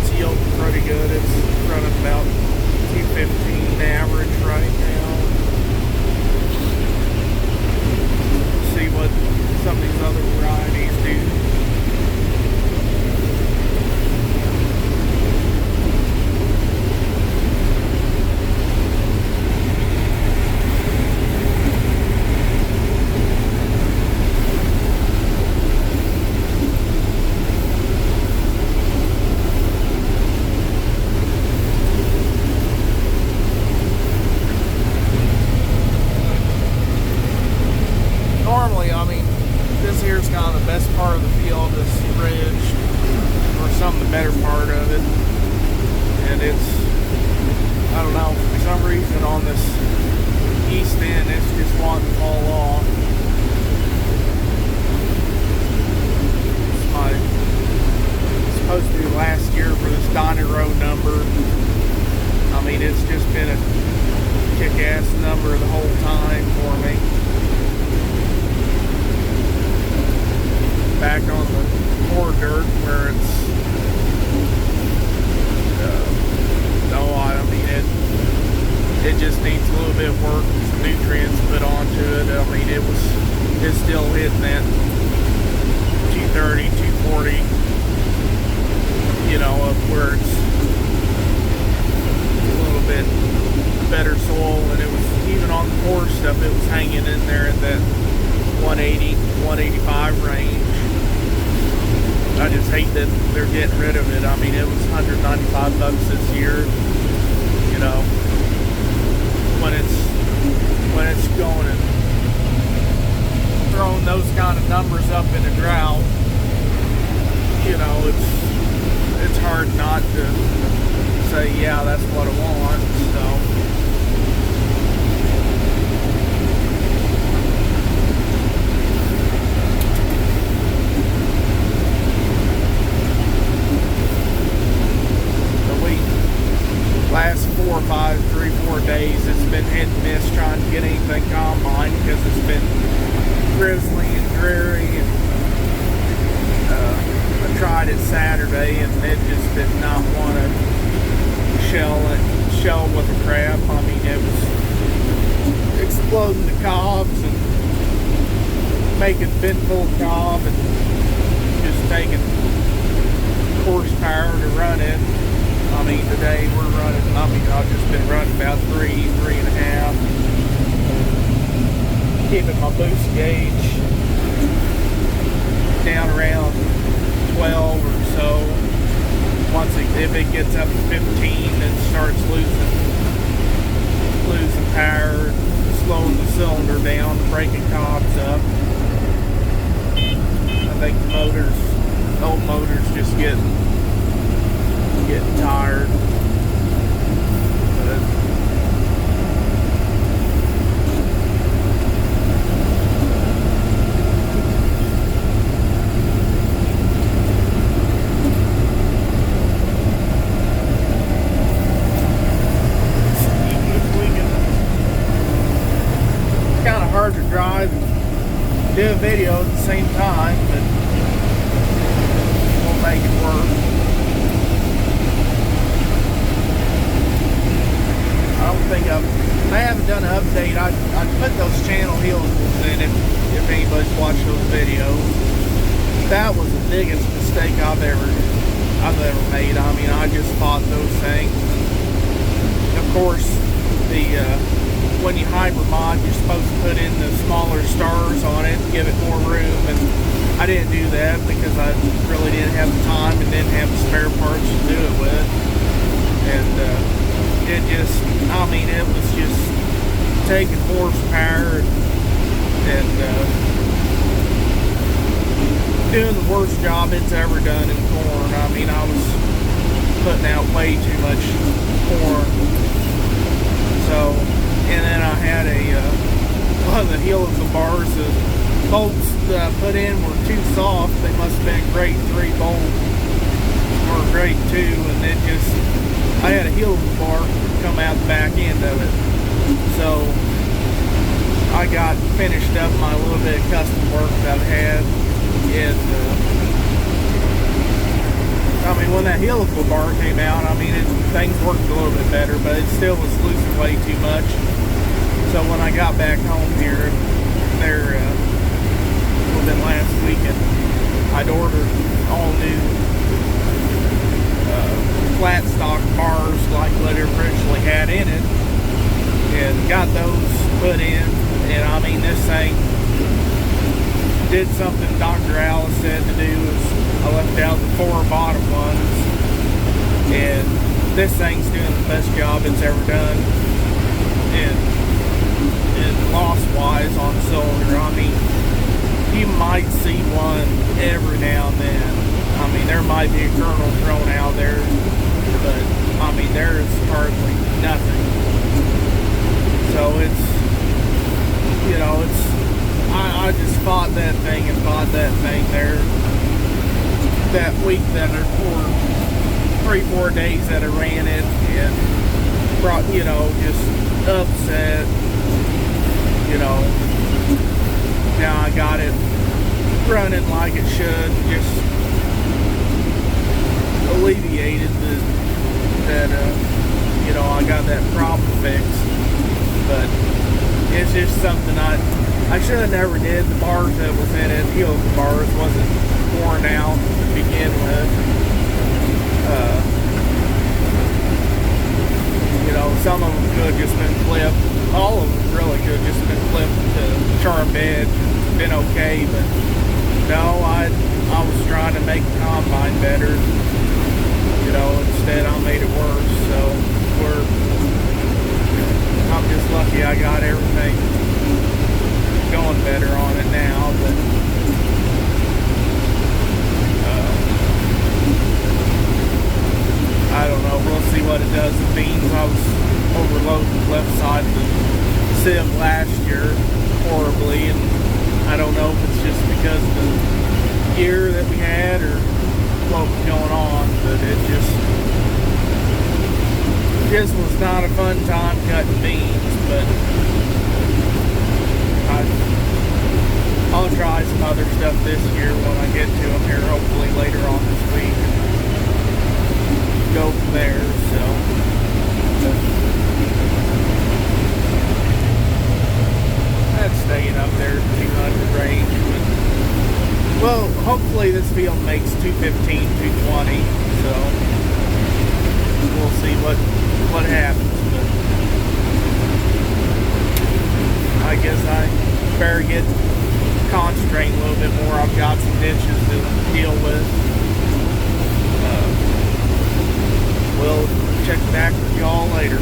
it's yielding pretty good. It's running about 215 average right now. See what some of these other varieties do. Normally, I mean, this here's kind of the best part of the field, this ridge, or some of the better part of it. And it's, I don't know, for some reason on this east end, it's just wanting to fall off. It's supposed to be last year for this Dyna-Grow number. I mean, it's just been a kick-ass number the whole time for me. Back on the more dirt where it's I mean it just needs a little bit of work, some nutrients put onto it. I mean it's still hitting that 230, 240, you know, up where it's a little bit better soil, and it was even on the poor stuff, it was hanging in there at that 180, 185 range. I just hate that they're getting rid of it. I mean, it was $195 this year. You know, when it's going and throwing those kind of numbers up in a drought, you know, it's hard not to say, yeah, that's what I want. So. Last 3-4 days, it's been hit and miss trying to get anything combine because it's been drizzly and dreary. And I tried it Saturday and it just did not want to shell with a crap. I mean, it was exploding the cobs and making bin full of cob and just taking horsepower to run it. I mean, today we're running, I've just been running about 3.5. Keeping my boost gauge down around 12 or so. If it gets up to 15, it starts losing power, slowing the cylinder down, breaking cobs up. I think the old motors just getting tired. But it's kind of hard to drive and do a video at the same time, but we'll make it work. I haven't done an update. I put those channel helices in if anybody's watched those videos. That was the biggest mistake I've ever made. I mean, I just bought those things. Of course, when you hybrid mod, you're supposed to put in the smaller stars on it and give it more room, and I didn't do that because I really didn't have the time and didn't have the spare parts to do it with. And it just, I mean, it was just taking horsepower and doing the worst job it's ever done in corn. I mean, I was putting out way too much corn. So, and then I had one of the helical-bars, the bolts that I put in were too soft. They must have been grade 3 bolts or grade 2, and it just, I had a helical bar come out the back end of it. So I got finished up my little bit of custom work that I've had, and I mean, when that helical bar came out, I mean, things worked a little bit better, but it still was losing way too much. So when I got back home here, there, within last weekend, I'd ordered all new flat stock bars like what it originally had in it, and got those put in. And I mean, this thing did something Dr. Alice said to do. Is I left out the 4 bottom ones, and this thing's doing the best job it's ever done in loss wise on cylinder. I mean, you might see one every now and then. I mean, there might be a kernel thrown out there, but I mean, there's hardly nothing. So it's, you know, it's, I just fought that thing and fought that thing there that week that or 3-4 days that I ran it, and brought, you know, just upset, you know. Now I got it running like it should, just alleviated that you know, I got that problem fixed. But it's just something I should have never did. The bars that was in it, the bars wasn't worn out to begin with. You know, some of them could have just been clipped. All of them really could have just been clipped to charm bed, been okay. But no, I was trying to make the combine better. You know, instead I made it worse. So I'm just lucky I got everything going better on it now. But I don't know. We'll see what it does with beans. I was overloading the left side of the sieve last year horribly, and I don't know if it's just because of the year that we had or what was going on, but it just was not a fun time cutting beans. But I'll try some other stuff this year when I get to them here, hopefully later on this week. Go from there. So that's staying up there 200 range. But, well, hopefully this field makes 215, 220. So we'll see what happens. But I guess I better get concentrating a little bit more. I've got some ditches to deal with. We'll check back with y'all later.